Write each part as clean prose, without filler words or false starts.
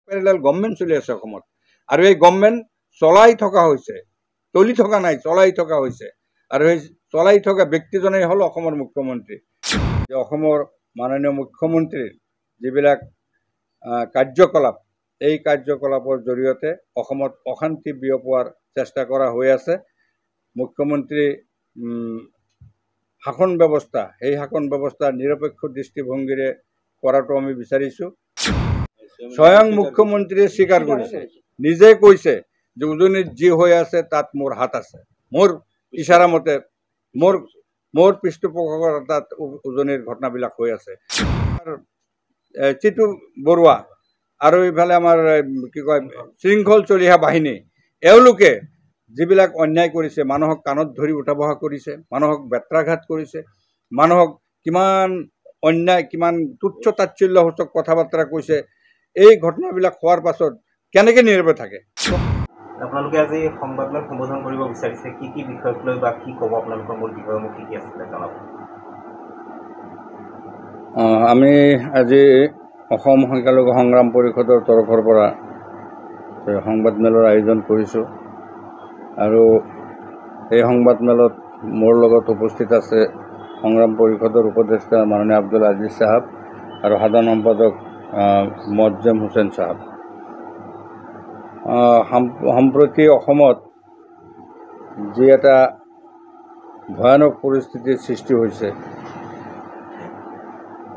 Pyarelal government চলি আছে অসমত আৰু এই গভৰ্ণমেণ্ট চলাই থকা হৈছে, চলি থকা নাই, চলাই থকা হৈছে। আৰু সেই চলাই থকা ব্যক্তিজনেই হ'ল অসমৰ মুখ্যমন্ত্ৰী। অসমৰ মাননীয় মুখ্যমন্ত্ৰীৰ যিবিলাক কাৰ্যকলাপ, এই কাৰ্যকলাপৰ জৰিয়তে অসমত অশান্তি বিয়পোৱাৰ চেষ্টা কৰা হৈ আছে। মুখ্যমন্ত্ৰী শাসন ব্যৱস্থা, সেই শাসন ব্যৱস্থা নিৰপেক্ষ দৃষ্টিভংগীৰে কৰাটো আমি বিচাৰিছোঁ। স্বয়ং মুখ্যমন্ত্ৰীয়ে স্বীকাৰ কৰিছে, নিজে কৈছে যে উজনিত যি হৈ আছে তাত মোৰ হাত আছে। মোৰ ইচাৰা মতে মোৰ পৃষ্ঠপোষকতাত উজনিৰ ঘটনাবিলাক হৈ আছে। চিতু বৰুৱা আৰু এইফালে আমাৰ কি কয় শৃংখল চলিহা বাহিনী, এওঁলোকে যিবিলাক অন্যায় কৰিছে, মানুহক কাণত ধৰি উঠা বহা কৰিছে, মানুহক বেত্ৰাঘাত কৰিছে, মানুহক কিমান অন্যায়, কিমান তুচ্ছ তাচ্ছিল্যসূচক কথা বাৰ্তা কৈছে, এই ঘটনাবিলাক হোৱাৰ পাছত কেনেকৈ নীৰৱে থাকে? আপোনালোকে আজি সংবাদমেল সম্বোধন কৰিব বিচাৰিছে, কি কি বিষয়ক লৈ বা কি ক'ব? আপোনালোকৰ মূল বিষয়সমূহ কি কি আছিলে জনাব। আমি আজি অসম সংখ্যালঘু সংগ্ৰাম পৰিষদৰ তৰফৰ পৰা সংবাদমেলৰ আয়োজন কৰিছোঁ আৰু এই সংবাদমেলত মোৰ লগত উপস্থিত আছে সংগ্ৰাম পৰিষদৰ উপদেষ্টা মাননীয় আব্দুল আজিজ চাহাব আৰু সাধাৰণ সম্পাদক মোৱাজ্জেম হুছেইন চাহাব। সম্প্ৰতি অসমত যি এটা ভয়ানক পৰিস্থিতিৰ সৃষ্টি হৈছে,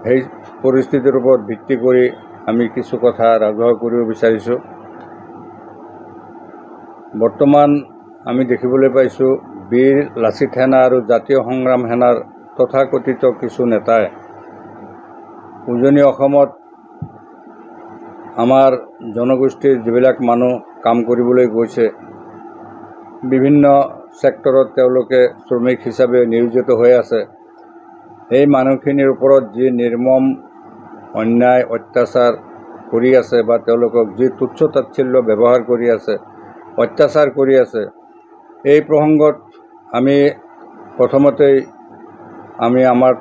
সেই পৰিস্থিতিৰ ওপৰত ভিত্তি কৰি আমি কিছু কথা ৰাজহুৱা কৰিব বিচাৰিছোঁ। বৰ্তমান আমি দেখিবলৈ পাইছোঁ বীৰ লাচিত সেনা আৰু জাতীয় সংগ্ৰাম সেনাৰ তথাকথিত কিছু নেতাই উজনি অসমত আমাৰ জনগোষ্ঠীৰ যিবিলাক মানুহ কাম কৰিবলৈ গৈছে, বিভিন্ন ছেক্টৰত তেওঁলোকে শ্ৰমিক হিচাপে নিয়োজিত হৈ আছে, এই মানুহখিনিৰ ওপৰত যি নিৰ্মম অন্যায় অত্যাচাৰ কৰি আছে বা তেওঁলোকক যি তুচ্ছ তাচ্ছিল্য ব্যৱহাৰ কৰি আছে, অত্যাচাৰ কৰি আছে, এই প্ৰসংগত আমি প্ৰথমতেই আমাৰ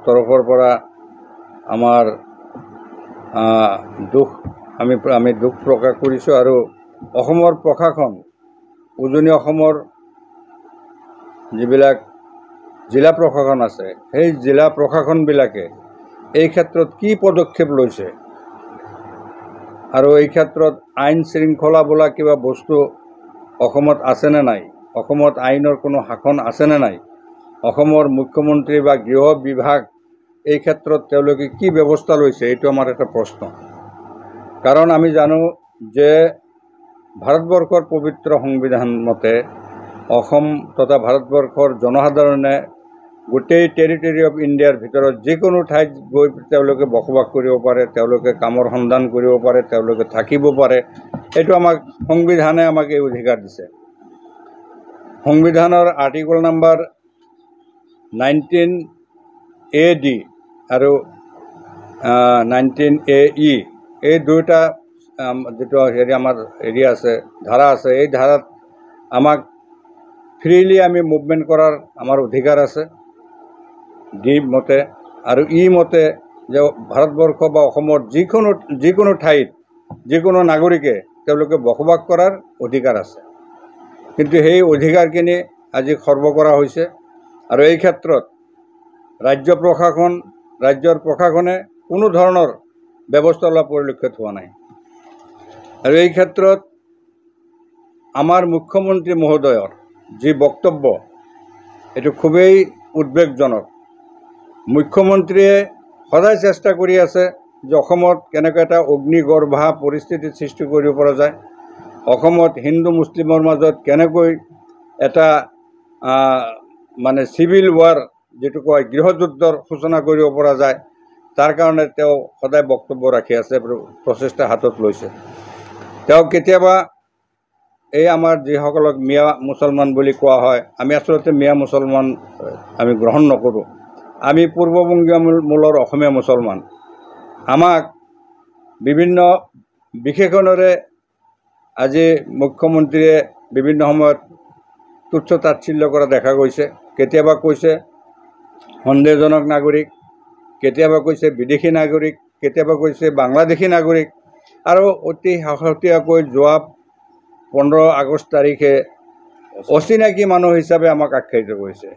তৰফৰ পৰা আমাৰ আমি দুখ প্ৰকাশ কৰিছোঁ আৰু অসমৰ প্ৰশাসন, উজনি অসমৰ যিবিলাক জিলা প্ৰশাসন আছে, সেই জিলা প্ৰশাসনবিলাকে এই ক্ষেত্ৰত কি পদক্ষেপ লৈছে আৰু এই ক্ষেত্ৰত আইন শৃংখলা বোলা কিবা বস্তু অসমত আছেনে নাই, অসমত আইনৰ কোনো শাসন আছেনে নাই, অসমৰ মুখ্যমন্ত্ৰী বা গৃহ বিভাগ এই ক্ষেত্ৰত তেওঁলোকে কি ব্যৱস্থা লৈছে, এইটো আমাৰ এটা প্ৰশ্ন। কাৰণ আমি জানো যে ভাৰতবৰ্ষৰ পবিত্ৰ সংবিধান মতে অসম তথা ভাৰতবৰ্ষৰ জনসাধাৰণে গোটেই টেৰিটৰী অফ ইণ্ডিয়াৰ ভিতৰত যিকোনো ঠাইত গৈ তেওঁলোকে বসবাস কৰিব পাৰে, তেওঁলোকে কামৰ সন্ধান কৰিব পাৰে, তেওঁলোকে থাকিব পাৰে। এইটো আমাক সংবিধানে আমাক এই অধিকাৰ দিছে। সংবিধানৰ আৰ্টিকল নাম্বাৰ 19A(D) আৰু 19A(E) এই দুয়োটা যিটো আমাৰ আছে ধাৰা আছে, এই ধাৰাত আমাক ফ্ৰীলি আমি মুভমেণ্ট কৰাৰ আমাৰ অধিকাৰ আছে ডি মতে, আৰু ই মতে যে ভাৰতবৰ্ষ বা অসমৰ যিকোনো ঠাইত যিকোনো নাগৰিকে তেওঁলোকে বসবাস কৰাৰ অধিকাৰ আছে। কিন্তু সেই অধিকাৰখিনি আজি খৰ্ব কৰা হৈছে আৰু এই ক্ষেত্ৰত ৰাজ্যৰ প্ৰশাসনে কোনো ধৰণৰ ব্যৱস্থা লোৱা পৰিলক্ষিত হোৱা নাই। আৰু এই ক্ষেত্ৰত আমাৰ মুখ্যমন্ত্ৰী মহোদয়ৰ যি বক্তব্য, এইটো খুবেই উদ্বেগজনক। মুখ্যমন্ত্ৰীয়ে সদায় চেষ্টা কৰি আছে যে অসমত কেনেকৈ এটা অগ্নিগৰ্ভা পৰিস্থিতিৰ সৃষ্টি কৰিব পৰা যায়, অসমত হিন্দু মুছলিমৰ মাজত কেনেকৈ এটা মানে চিভিল ৱাৰ যিটো কয় গৃহযুদ্ধৰ সূচনা কৰিব পৰা যায়, তাৰ কাৰণে তেওঁ সদায় বক্তব্য ৰাখি আছে, প্ৰচেষ্টা হাতত লৈছে। তেওঁ কেতিয়াবা এই আমাৰ যিসকলক মিয়া মুছলমান বুলি কোৱা হয়, আমি আচলতে মিয়া মুছলমান আমি গ্ৰহণ নকৰোঁ। আমি পূৰ্ববংগীয় মূলৰ অসমীয়া মুছলমান। আমাক বিভিন্ন বিশেষণেৰে আজি মুখ্যমন্ত্ৰীয়ে বিভিন্ন সময়ত তুচ্ছ তাচ্ছিল্য কৰা দেখা গৈছে। কেতিয়াবা কৈছে সন্দেহজনক নাগৰিক, কেতিয়াবা কৈছে বিদেশী নাগৰিক, কেতিয়াবা কৈছে বাংলাদেশী নাগৰিক। আৰু অতি শেহতীয়াকৈ যোৱা 15 আগষ্ট তাৰিখে অচিনাকি মানুহ হিচাপে আমাক আখ্যায়িত কৰিছে।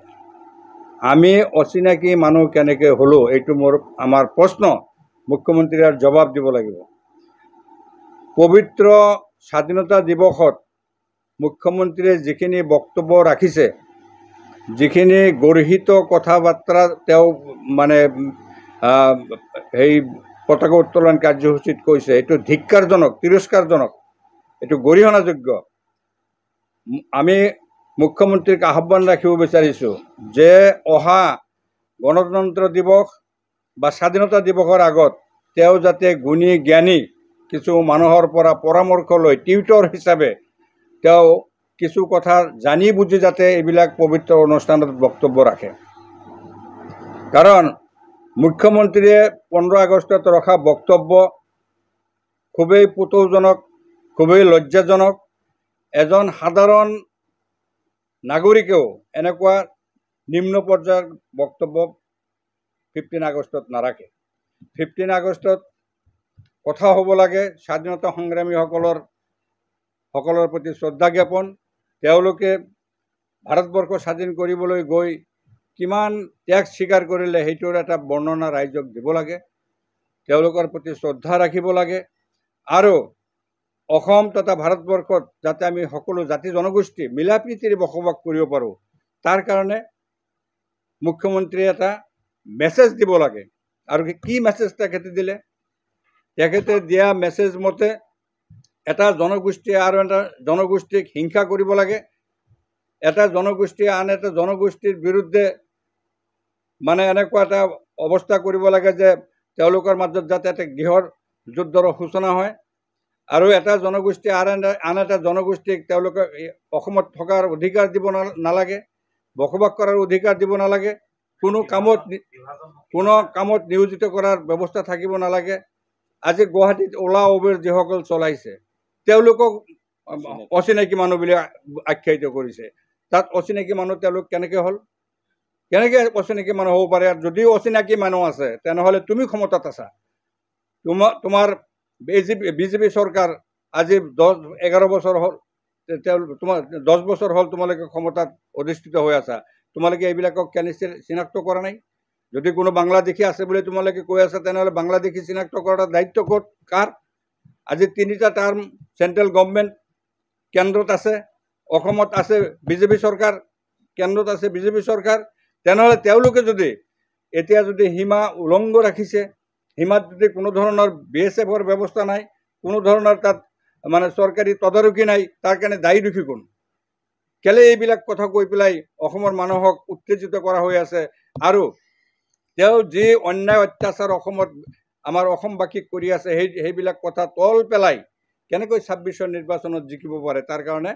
আমি অচিনাকি মানুহ কেনেকৈ হ'লো, এইটো আমাৰ প্ৰশ্ন। মুখ্যমন্ত্ৰীয়ে জবাব দিব লাগিব। পবিত্ৰ স্বাধীনতা দিৱসত মুখ্যমন্ত্ৰীয়ে যিখিনি বক্তব্য ৰাখিছে, যিখিনি গৰ্হিত কথা বাৰ্তা তেওঁ মানে সেই পতাকা উত্তোলন কাৰ্যসূচীত কৈছে, এইটো ধিক্কাৰজনক, তিৰস্কাৰজনক, এইটো গৰিহণাযোগ্য। আমি মুখ্যমন্ত্ৰীক আহ্বান ৰাখিব বিচাৰিছোঁ যে অহা গণতন্ত্ৰ দিৱস বা স্বাধীনতা দিৱসৰ আগত তেওঁ যাতে গুণী জ্ঞানী কিছু মানুহৰ পৰা পৰামৰ্শ লৈ টিউটৰ হিচাপে তেওঁ কিছু কথা জানি বুজি যাতে এইবিলাক পবিত্ৰ অনুষ্ঠানত বক্তব্য ৰাখে। কাৰণ মুখ্যমন্ত্ৰীয়ে 15 আগষ্টত ৰখা বক্তব্য খুবেই পুতৌজনক, খুবেই লজ্জাজনক। এজন সাধাৰণ নাগৰিকেও এনেকুৱা নিম্ন পৰ্যায়ৰ বক্তব্য 15 আগষ্টত নাৰাখে। 15 আগষ্টত কথা হ'ব লাগে স্বাধীনতা সংগ্ৰামীসকলৰ প্ৰতি শ্ৰদ্ধা জ্ঞাপন। তেওঁলোকে ভাৰতবৰ্ষ স্বাধীন কৰিবলৈ গৈ কিমান ত্যাগ স্বীকাৰ কৰিলে সেইটোৰ এটা বৰ্ণনা ৰাইজক দিব লাগে। তেওঁলোকৰ প্ৰতি শ্ৰদ্ধা ৰাখিব লাগে। আৰু অসম তথা ভাৰতবৰ্ষত যাতে আমি সকলো জাতি জনগোষ্ঠী মিলা প্ৰীতিৰে বসবাস কৰিব পাৰোঁ, তাৰ কাৰণে মুখ্যমন্ত্ৰীয়ে এটা মেছেজ দিব লাগে। আৰু কি মেছেজ তেখেতে দিলে? তেখেতে দিয়া মেছেজ মতে এটা জনগোষ্ঠীয়ে আৰু এটা জনগোষ্ঠীক হিংসা কৰিব লাগে, এটা জনগোষ্ঠীয়ে আন এটা জনগোষ্ঠীৰ বিৰুদ্ধে মানে এনেকুৱা এটা অৱস্থা কৰিব লাগে যে তেওঁলোকৰ মাজত যাতে এটা গৃহৰ যুদ্ধৰ সূচনা হয়, আৰু এটা জনগোষ্ঠীয়ে আন এটা জনগোষ্ঠীক তেওঁলোকে অসমত থকাৰ অধিকাৰ দিব নালাগে, বসবাস কৰাৰ অধিকাৰ দিব নালাগে, কোনো কামত নিয়োজিত কৰাৰ ব্যৱস্থা থাকিব নালাগে। আজি গুৱাহাটীত ওলা উবেৰ যিসকল চলাইছে তেওঁলোকক অচিনাকি মানুহ বুলি আখ্যায়িত কৰিছে। তাত অচিনাকি মানুহ তেওঁলোক কেনেকৈ হ'ল? কেনেকৈ অচিনাকি মানুহ হ'ব পাৰে? যদিও অচিনাকি মানুহ আছে তেনেহ'লে তুমি ক্ষমতাত আছা। তোমাৰ বিজেপি চৰকাৰ আজি 10-11 বছৰ হ'ল, তোমাৰ 10 বছৰ হ'ল তোমালোকে ক্ষমতাত অধিষ্ঠিত হৈ আছা। তোমালোকে এইবিলাকক কেনে চিনাক্ত কৰা নাই? যদি কোনো বাংলাদেশী আছে বুলি তোমালোকে কৈ আছা তেনেহ'লে বাংলাদেশী চিনাক্ত কৰাৰ দায়িত্ব কাৰ? আজি 3টা টাৰ্ম চেণ্ট্ৰেল গভৰ্ণমেণ্ট কেন্দ্ৰত আছে, অসমত আছে বিজেপি চৰকাৰ, কেন্দ্ৰত আছে বিজেপি চৰকাৰ। তেনেহ'লে তেওঁলোকে যদি এতিয়া যদি সীমা উলংঘ ৰাখিছে, সীমাত যদি কোনো ধৰণৰ BSFৰ ব্যৱস্থা নাই, কোনো ধৰণৰ তাত মানে চৰকাৰী তদাৰকী নাই, তাৰ কাৰণে দায়ী দোষী কোন? কেলে এইবিলাক কথা কৈ পেলাই অসমৰ মানুহক উত্তেজিত কৰা হৈ আছে? আৰু তেওঁ যি অন্যায় অত্যাচাৰ অসমত আমাৰ অসমবাসীক কৰি আছে সেইবিলাক কথা তল পেলাই কেনেকৈ 26ৰ নিৰ্বাচনত জিকিব পাৰে, তাৰ কাৰণে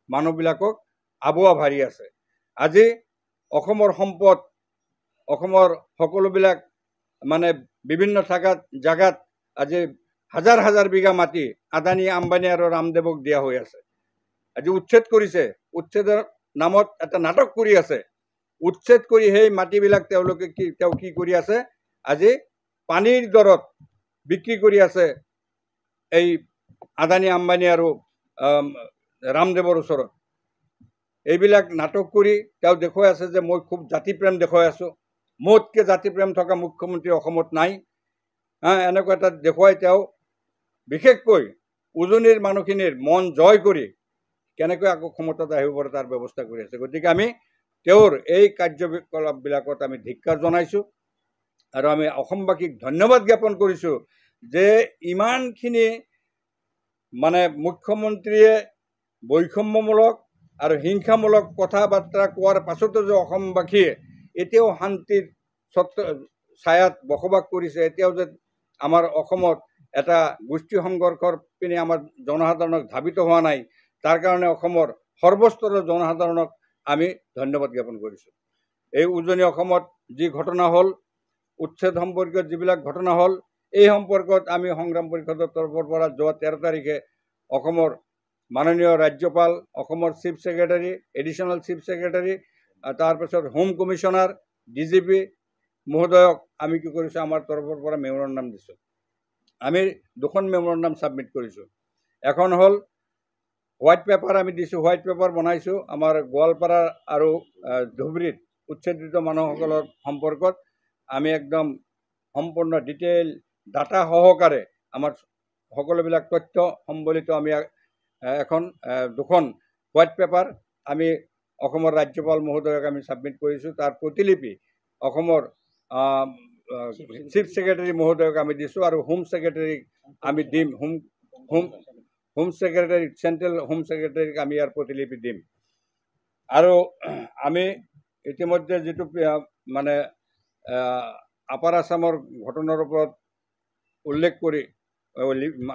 মানুহবিলাকক আবুৱা ভাৰি আছে। আজি অসমৰ সম্পদ, অসমৰ সকলোবিলাক মানে বিভিন্ন জাগাত আজি হাজাৰ হাজাৰ বিঘা মাটি আদানী, আম্বানী আৰু ৰামদেৱক দিয়া হৈ আছে। আজি উচ্ছেদ কৰিছে, উচ্ছেদৰ নামত এটা নাটক কৰি আছে। উচ্ছেদ কৰি সেই মাটিবিলাক তেওঁলোকে কি কৰি আছে? আজি পানীৰ দৰত বিক্ৰী কৰি আছে এই আদানী, আম্বানী আৰু ৰামদেৱৰ ওচৰত। এইবিলাক নাটক কৰি তেওঁ দেখুৱাই আছে যে মই খুব জাতিপ্ৰেম দেখুৱাই আছোঁ, মোতকৈ জাতিপ্ৰেম থকা মুখ্যমন্ত্ৰী অসমত নাই। এনেকুৱা এটা দেখুৱাই তেওঁ বিশেষকৈ উজনিৰ মানুহখিনিৰ মন জয় কৰি কেনেকৈ আকৌ ক্ষমতাত আহিব পাৰে তাৰ ব্যৱস্থা কৰি আছে। গতিকে আমি তেওঁৰ এই কাৰ্যকলাপবিলাকত আমি ধিক্কাৰ জনাইছোঁ আৰু আমি অসমবাসীক ধন্যবাদ জ্ঞাপন কৰিছোঁ যে ইমানখিনি মানে মুখ্যমন্ত্ৰীয়ে বৈষম্যমূলক আৰু হিংসামূলক কথা বাৰ্তা কোৱাৰ পাছতো যে অসমবাসীয়ে এতিয়াও শান্তিৰ ছায়াত বসবাস কৰিছে, এতিয়াও যে আমাৰ অসমত এটা গোষ্ঠী সংঘৰ্ষৰ পিনে আমাৰ জনসাধাৰণক ধাবিত হোৱা নাই, তাৰ কাৰণে অসমৰ সৰ্বস্তৰৰ জনসাধাৰণক আমি ধন্যবাদ জ্ঞাপন কৰিছোঁ। এই উজনি অসমত যি ঘটনা হ'ল, উচ্ছেদ সম্পৰ্কীয় যিবিলাক ঘটনা হ'ল, এই সম্পৰ্কত আমি সংগ্ৰাম পৰিষদৰ তৰফৰ পৰা যোৱা 13 তাৰিখে অসমৰ মাননীয় ৰাজ্যপাল, অসমৰ chief secretary, additional chief secretary, তাৰপিছত হোম কমিশ্যনাৰ, DGP মহোদয়ক আমি কি কৰিছোঁ, আমাৰ তৰফৰ পৰা মেমৰেণ্ডাম দিছোঁ। আমি দুখন মেমৰেণ্ডাম ছাবমিট কৰিছোঁ। এখন হ'ল হোৱাইট পেপাৰ আমি দিছোঁ, হোৱাইট পেপাৰ বনাইছোঁ আমাৰ গোৱালপাৰা আৰু ধুবুৰীত উচ্ছেদিত মানুহসকলৰ সম্পৰ্কত আমি একদম সম্পূৰ্ণ ডিটেইল ডাটা সহকাৰে আমাৰ সকলোবিলাক তথ্য সম্বলিত আমি দুখন হোৱাইট পেপাৰ আমি অসমৰ ৰাজ্যপাল মহোদয়ক আমি ছাবমিট কৰিছোঁ। তাৰ প্ৰতিলিপি অসমৰ চিফ ছেক্ৰেটাৰী মহোদয়ক আমি দিছোঁ আৰু হোম ছেক্ৰেটাৰীক আমি দিম। হোম ছেক্ৰেটাৰী চেণ্ট্ৰেল হোম ছেক্ৰেটাৰীক আমি ইয়াৰ প্ৰতিলিপি দিম। আৰু আমি ইতিমধ্যে যিটো মানে আপাৰ আছামৰ ঘটনাৰ ওপৰত উল্লেখ কৰি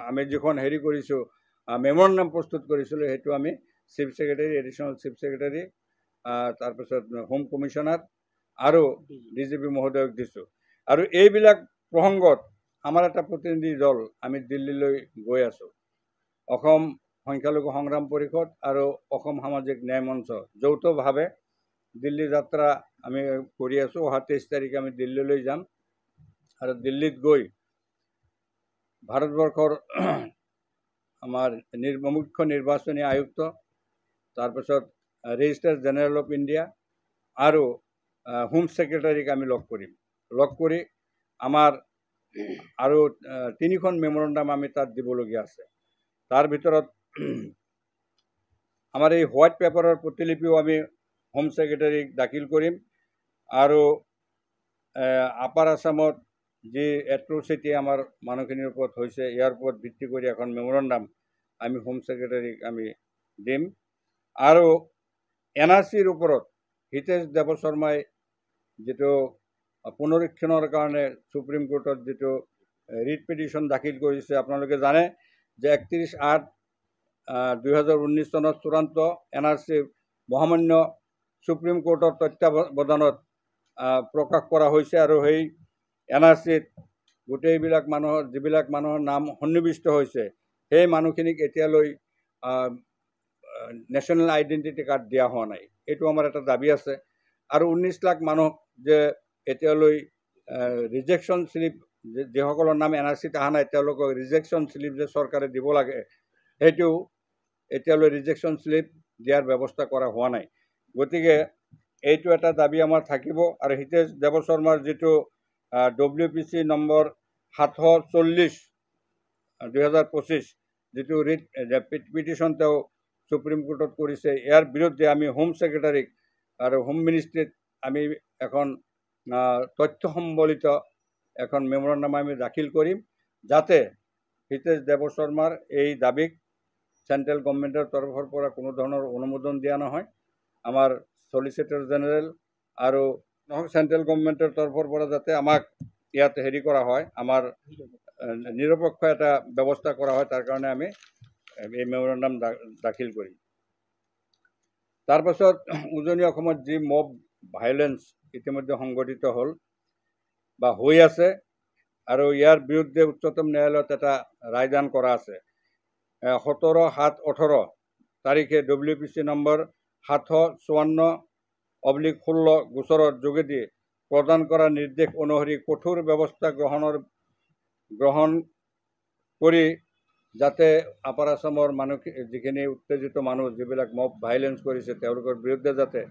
আমি যিখন কৰিছোঁ মেমৰেণ্ডাম প্ৰস্তুত কৰিছিলোঁ, সেইটো আমি chief secretary, additional chief secretary, তাৰপিছত হোম কমিশ্যনাৰ আৰু DGP মহোদয়ক দিছোঁ। আৰু এইবিলাক প্ৰসংগত আমাৰ এটা প্ৰতিনিধি দল আমি দিল্লীলৈ গৈ আছোঁ। অসম সংখ্যালঘু সংগ্ৰাম পৰিষদ আৰু অসম সামাজিক ন্যায় মঞ্চ যৌথভাৱে দিল্লী যাত্ৰা আমি কৰি আছোঁ। অহা 23 তাৰিখে আমি দিল্লীলৈ যাম আৰু দিল্লীত গৈ ভাৰতবৰ্ষৰ আমাৰ মুখ্য নিৰ্বাচনী আয়ুক্ত, তাৰপিছত ৰেজিষ্ট্ৰাৰ জেনেৰেল অফ ইণ্ডিয়া আৰু হোম ছেক্ৰেটাৰীক আমি লগ কৰিম। লগ কৰি আমাৰ আৰু 3খন মেমৰেণ্ডাম আমি তাত দিবলগীয়া আছে। তাৰ ভিতৰত আমাৰ এই হোৱাইট পেপাৰৰ প্ৰতিলিপিও আমি হোম ছেক্ৰেটাৰীক দাখিল কৰিম। আৰু আপাৰ আছামত যি এট্ৰচিটি আমাৰ মানুহখিনিৰ ওপৰত হৈছে, ইয়াৰ ওপৰত ভিত্তি কৰি এখন মেমৰেণ্ডাম আমি হোম ছেক্ৰেটাৰীক আমি দিম। আৰু NRCৰ ওপৰত হিতেশ দেৱ শৰ্মাই যিটো পুনৰীক্ষণৰ কাৰণে সুপ্ৰিম কোৰ্টত যিটো ৰিট পিটিশ্যন দাখিল কৰিছে, আপোনালোকে জানে যে 31/8/2019 চনত চূড়ান্ত NRC মহামান্য সুপ্ৰিম কোৰ্টৰ তত্ত্বাৱধানত প্ৰকাশ কৰা হৈছে। আৰু সেই NRCত গোটেইবিলাক যিবিলাক মানুহৰ নাম সন্নিৱিষ্ট হৈছে, সেই মানুহখিনিক এতিয়ালৈ নেশ্যনেল আইডেণ্টিটি কাৰ্ড দিয়া হোৱা নাই। এইটো আমাৰ এটা দাবী আছে। আৰু 19 লাখ মানুহ যে এতিয়ালৈ ৰিজেকশ্যন শ্লিপ, যিসকলৰ নাম NRCত অহা নাই তেওঁলোকক ৰিজেকশ্যন শ্লিপ যে চৰকাৰে দিব লাগে, সেইটো এতিয়ালৈ ৰিজেকশ্যন শ্লিপ দিয়াৰ ব্যৱস্থা কৰা হোৱা নাই। গতিকে এইটো এটা দাবী আমাৰ থাকিব। আৰু হিতেশ দেৱ শৰ্মাৰ যিটো WPC নম্বৰ 740/2025 যিটো ৰিট পিটিশ্যন তেওঁ সুপ্ৰিম কোৰ্টত কৰিছে, ইয়াৰ বিৰুদ্ধে আমি হোম ছেক্ৰেটাৰীক আৰু হোম মিনিষ্ট্ৰীত আমি এখন তথ্য সম্বলিত এখন মেমৰেণ্ডাম আমি দাখিল কৰিম, যাতে হিতেশ দেৱ শৰ্মাৰ এই দাবীক চেণ্ট্ৰেল গভৰ্ণমেণ্টৰ তৰফৰ পৰা কোনো ধৰণৰ অনুমোদন দিয়া নহয়। আমাৰ চলিচিটৰ জেনেৰেল আৰু চেণ্ট্ৰেল গভৰ্ণমেণ্টৰ তৰফৰ পৰা যাতে আমাক ইয়াত কৰা হয়, আমাৰ নিৰপেক্ষ এটা ব্যৱস্থা কৰা হয়, তাৰ কাৰণে আমি এই মেমৰেণ্ডাম দাখিল কৰিম। তাৰপাছত উজনি অসমত যি মব ভাইলেঞ্চ ইতিমধ্যে সংঘটিত হ'ল বা হৈ আছে, আৰু ইয়াৰ বিৰুদ্ধে উচ্চতম ন্যায়ালয়ত এটা ৰায়দান কৰা আছে। 17/7/18 তাৰিখে WPC নম্বৰ 754/16 গোচৰৰ যোগেদি প্ৰদান কৰা নিৰ্দেশ অনুসৰি কঠোৰ ব্যৱস্থা গ্ৰহণ কৰি যাতে আপাৰ আছামৰ যিখিনি উত্তেজিত মানুহ, যিবিলাক মব ভাইলেঞ্চ কৰিছে, তেওঁলোকৰ বিৰুদ্ধে যাতে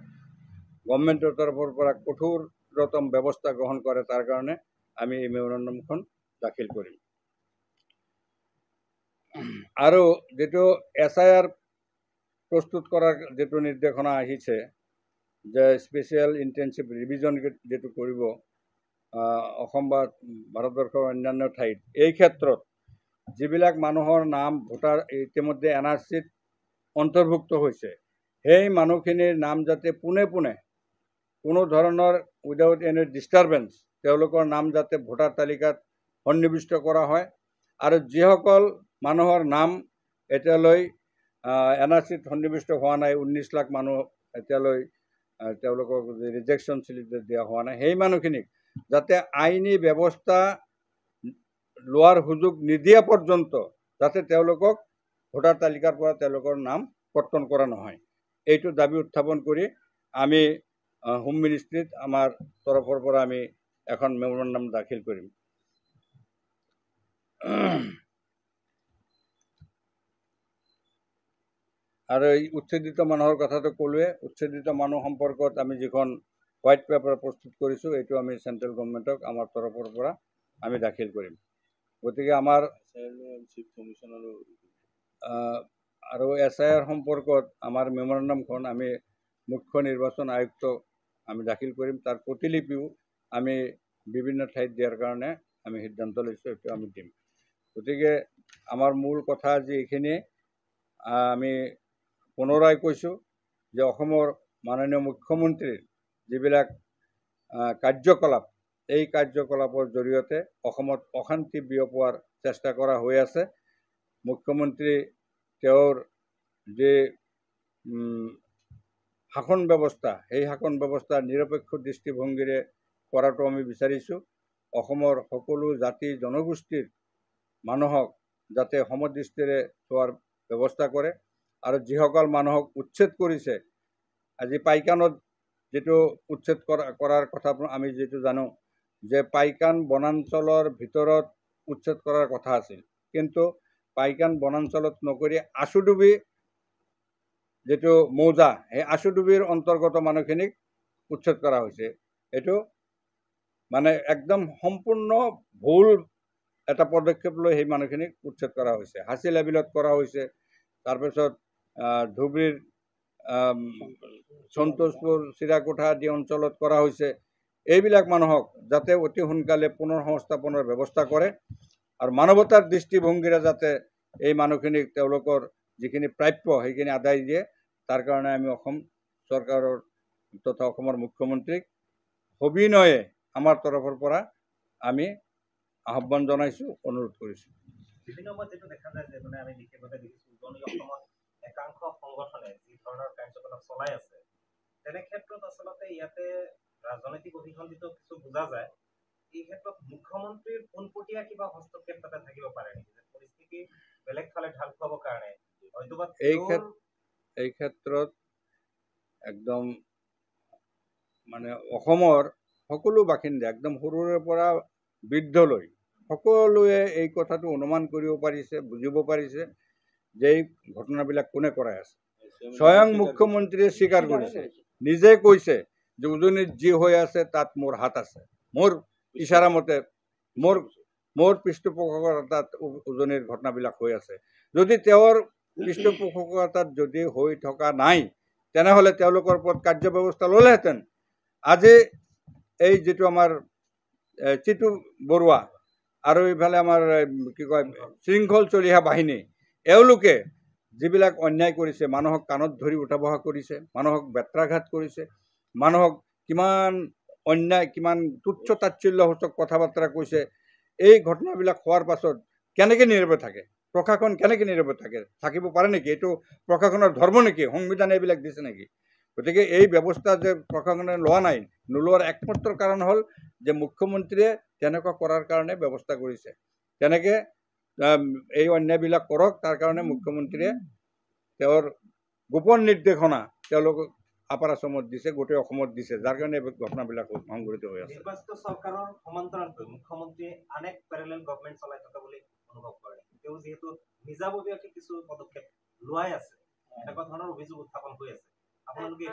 গভৰ্ণমেণ্টৰ তৰফৰ পৰা কঠোৰতম ব্যৱস্থা গ্ৰহণ কৰে, তাৰ কাৰণে আমি এই মেমৰেণ্ডামখন দাখিল কৰিম। আৰু যিটো SIR প্ৰস্তুত কৰাৰ যিটো নিৰ্দেশনা আহিছে, যে স্পেচিয়েল ইণ্টেনচিভ ৰিভিজন যিটো কৰিব অসম বা ভাৰতবৰ্ষৰ অন্যান্য ঠাইত, এই ক্ষেত্ৰত যিবিলাক মানুহৰ নাম ভোটাৰ ইতিমধ্যে NRCত অন্তৰ্ভুক্ত হৈছে, সেই মানুহখিনিৰ নাম যাতে পোনে পোনে কোনো ধৰণৰ উইদাউট এনি ডিষ্টাৰ্বেঞ্চ তেওঁলোকৰ নাম যাতে ভোটাৰ তালিকাত সন্নিৱিষ্ট কৰা হয়। আৰু যিসকল মানুহৰ নাম এতিয়ালৈ NRCত সন্নিৱিষ্ট হোৱা নাই, 19 লাখ মানুহ এতিয়ালৈ তেওঁলোকক ৰিজেকশ্যন শ্লিপ দিয়া হোৱা নাই, সেই মানুহখিনিক যাতে আইনী ব্যৱস্থা লোৱাৰ সুযোগ নিদিয়া পৰ্যন্ত যাতে তেওঁলোকক ভোটাৰ তালিকাৰ পৰা তেওঁলোকৰ নাম কৰ্তন কৰা নহয়, এইটো দাবী উত্থাপন কৰি আমি হোম মিনিষ্ট্ৰীত আমাৰ তৰফৰ পৰা আমি এখন মেমৰেণ্ডাম দাখিল কৰিম। আৰু এই উচ্ছেদিত মানুহৰ কথাটো ক'লোৱে। উচ্ছেদিত মানুহ সম্পৰ্কত আমি যিখন হোৱাইট পেপাৰ প্ৰস্তুত কৰিছোঁ, এইটো আমি চেণ্ট্ৰেল গভৰ্ণমেণ্টক আমাৰ তৰফৰ পৰা আমি দাখিল কৰিম। গতিকে আমাৰ চিফ কমিশ্যনাৰো আৰু SIR সম্পৰ্কত আমাৰ মেমৰেণ্ডামখন আমি মুখ্য নিৰ্বাচন আয়ুক্তক আমি দাখিল কৰিম। তাৰ প্ৰতিলিপিও আমি বিভিন্ন ঠাইত দিয়াৰ কাৰণে আমি সিদ্ধান্ত লৈছোঁ, এইটো আমি দিম। গতিকে আমাৰ মূল কথা আজি এইখিনিয়ে। আমি পুনৰাই কৈছোঁ যে অসমৰ মাননীয় মুখ্যমন্ত্ৰীৰ যিবিলাক কাৰ্যকলাপ, এই কাৰ্যকলাপৰ জৰিয়তে অসমত অশান্তি বিয়পোৱাৰ চেষ্টা কৰা হৈ আছে। মুখ্যমন্ত্ৰী তেওঁৰ যে শাসন ব্যৱস্থা, সেই শাসন ব্যৱস্থা নিৰপেক্ষ দৃষ্টিভংগীৰে কৰাটো আমি বিচাৰিছোঁ। অসমৰ সকলো জাতি জনগোষ্ঠীৰ মানুহক যাতে সমদৃষ্টিৰে চোৱাৰ ব্যৱস্থা কৰে। আৰু যিসকল মানুহক উচ্ছেদ কৰিছে, আজি পাইকানত যিটো উচ্ছেদ কৰাৰ কথা আমি যিটো জানো যে পাইকান বনাঞ্চলৰ ভিতৰত উচ্ছেদ কৰাৰ কথা আছিল, কিন্তু পাইকান বনাঞ্চলত নকৰি আচুডুবি যিটো মৌজা, সেই আচুডুবিৰ অন্তৰ্গত মানুহখিনিক উচ্ছেদ কৰা হৈছে। এইটো মানে একদম সম্পূৰ্ণ ভুল এটা পদক্ষেপ লৈ সেই মানুহখিনিক উচ্ছেদ কৰা হৈছে। হাছিলা বিলত কৰা হৈছে, তাৰপিছত ধুবুৰীৰ সন্তোষপুৰ, চিৰাকুঠা আদি অঞ্চলত কৰা হৈছে। এইবিলাক মানুহক যাতে অতি সোনকালে পুনৰ সংস্থাপনৰ ব্যৱস্থা কৰে আৰু মানৱতাৰ দৃষ্টিভংগীৰে যাতে এই মানুহখিনিক তেওঁলোকৰ যিখিনি প্ৰাপ্য সেইখিনি আদায় দিয়ে, তাৰ কাৰণে আমি অসম চৰকাৰৰ তথা অসমৰ মুখ্যমন্ত্ৰীক সবিনয়ে আমাৰ তৰফৰ পৰা আমি আহ্বান জনাইছোঁ, অনুৰোধ কৰিছোঁ। বিভিন্ন সময়ত যেটো দেখা যায় যে আমি বিশেষভাৱে দেখিছোঁ উজনি অসমত একাংশ সংগঠনে যি ধৰণৰ কাৰ্যকলাপ চলাই আছে, তেনে ক্ষেত্ৰত আচলতে ইয়াতে ৰাজনৈতিক অভিসন্ধিত কিছু বুজা যায়। এই ক্ষেত্ৰত মুখ্যমন্ত্ৰীৰ পোনপটীয়া কিবা হস্তক্ষেপ তাতে থাকিব পাৰে নেকি, যে পৰিস্থিতি বেলেগ ফালে ঢাল খুৱাবৰ কাৰণে হয়তোবা এই ক্ষেত্ৰত একদম মানে অসমৰ সকলো বাসিন্দা একদম সৰুৰে পৰা বৃদ্ধলৈ সকলোৱে এই কথাটো অনুমান কৰিব পাৰিছে, বুজিব পাৰিছে যে এই ঘটনাবিলাক কোনে কৰাই আছে। স্বয়ং মুখ্যমন্ত্ৰীয়ে স্বীকাৰ কৰিছে, নিজে কৈছে যে উজনিত যি হৈ আছে তাত মোৰ হাত আছে, মোৰ ইচাৰা মতে মোৰ পৃষ্ঠপোষকতাত উজনিৰ ঘটনাবিলাক হৈ আছে। যদি তেওঁৰ পৃষ্ঠপোষকতাত যদি হৈ থকা নাই, তেনেহ'লে তেওঁলোকৰ ওপৰত কাৰ্যব্যৱস্থা ল'লেহেঁতেন। আজি এই যিটো আমাৰ চিতু বৰুৱা আৰু এইফালে আমাৰ কি কয় শৃংখল চলিহা বাহিনী, এওঁলোকে যিবিলাক অন্যায় কৰিছে, মানুহক কাণত ধৰি উঠা বহা কৰিছে, মানুহক বেত্ৰাঘাত কৰিছে, মানুহক কিমান অন্যায়, কিমান তুচ্ছ তাচ্ছিল্যসূচক কথা বাৰ্তা কৈছে। এই ঘটনাবিলাক হোৱাৰ পাছত কেনেকৈ নীৰৱে থাকে প্ৰশাসন, কেনেকৈ নীৰৱে থাকিব পাৰে নেকি? এইটো প্ৰশাসনৰ ধৰ্ম নেকি? সংবিধানে এইবিলাক দিছে নেকি? গতিকে এই ব্যৱস্থা যে প্ৰশাসনে লোৱা নাই, নোলোৱাৰ একমাত্ৰ কাৰণ হ'ল যে মুখ্যমন্ত্ৰীয়ে তেনেকুৱা কৰাৰ কাৰণে ব্যৱস্থা কৰিছে। তেনেকৈ এই অন্যায়বিলাক কৰক, তাৰ কাৰণে মুখ্যমন্ত্ৰীয়ে তেওঁৰ গোপন নিৰ্দেশনা তেওঁলোকক আপাৰ আছামত দিছে, গোটেই অসমত দিছে, যাৰ কাৰণে এই ঘটনাবিলাক সংঘটিত হৈ আছে। নিৰ্বাচিত চৰকাৰৰ সমান্তৰালকৈ মুখ্যমন্ত্ৰীয়ে আন এক পেৰেলেল গভৰ্ণমেণ্ট চলাই থকা বুলি অনুভৱ কৰে। তেওঁ যিহেতু নিজাববীয়াকৈ কিছু পদক্ষেপ লোৱাই আছে, এনেকুৱা ধৰণৰ অভিযোগ উত্থাপন হৈ আছে, আপোনালোকে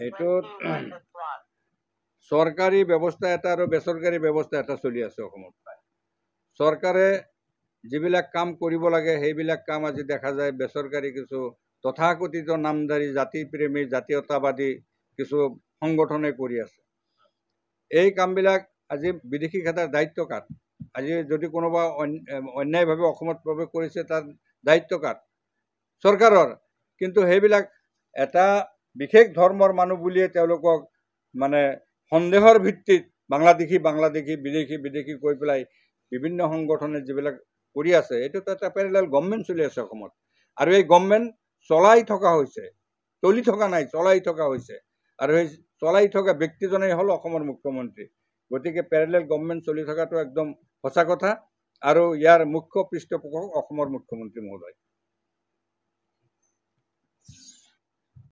এইটো চৰকাৰী ব্যৱস্থা এটা আৰু বেচৰকাৰী ব্যৱস্থা এটা চলি আছে অসমত। চৰকাৰে যিবিলাক কাম কৰিব লাগে সেইবিলাক কাম আজি দেখা যায় বেচৰকাৰী কিছু তথাকথিত নামধাৰী জাতিপ্ৰেমী জাতীয়তাবাদী কিছু সংগঠনে কৰি আছে। এই কামবিলাক আজি বিদেশী খাতাৰ দায়িত্ব কাৰ? আজি যদি কোনোবা অন্যায়ভাৱে অসমত প্ৰৱেশ কৰিছে তাৰ দায়িত্ব কাৰ? চৰকাৰৰ। কিন্তু সেইবিলাক এটা বিশেষ ধৰ্মৰ মানুহ বুলিয়ে তেওঁলোকক মানে সন্দেহৰ ভিত্তিত বাংলাদেশী বিদেশী কৈ পেলাই বিভিন্ন সংগঠনে যিবিলাক কৰি আছে, এইটোতো এটা পেৰেলেল গভৰ্ণমেণ্ট চলি আছে অসমত। আৰু এই গভৰ্ণমেণ্ট চলাই থকা হৈছে, চলি থকা নাই, চলাই থকা হৈছে। আৰু সেই চলাই থকা ব্যক্তিজনেই হ'ল অসমৰ মুখ্যমন্ত্ৰী। গতিকে পেৰেলেল গভৰ্ণমেণ্ট চলি থকাটো একদম সঁচা কথা, আৰু ইয়াৰ মুখ্য পৃষ্ঠপোষক অসমৰ মুখ্যমন্ত্ৰী মহোদয়।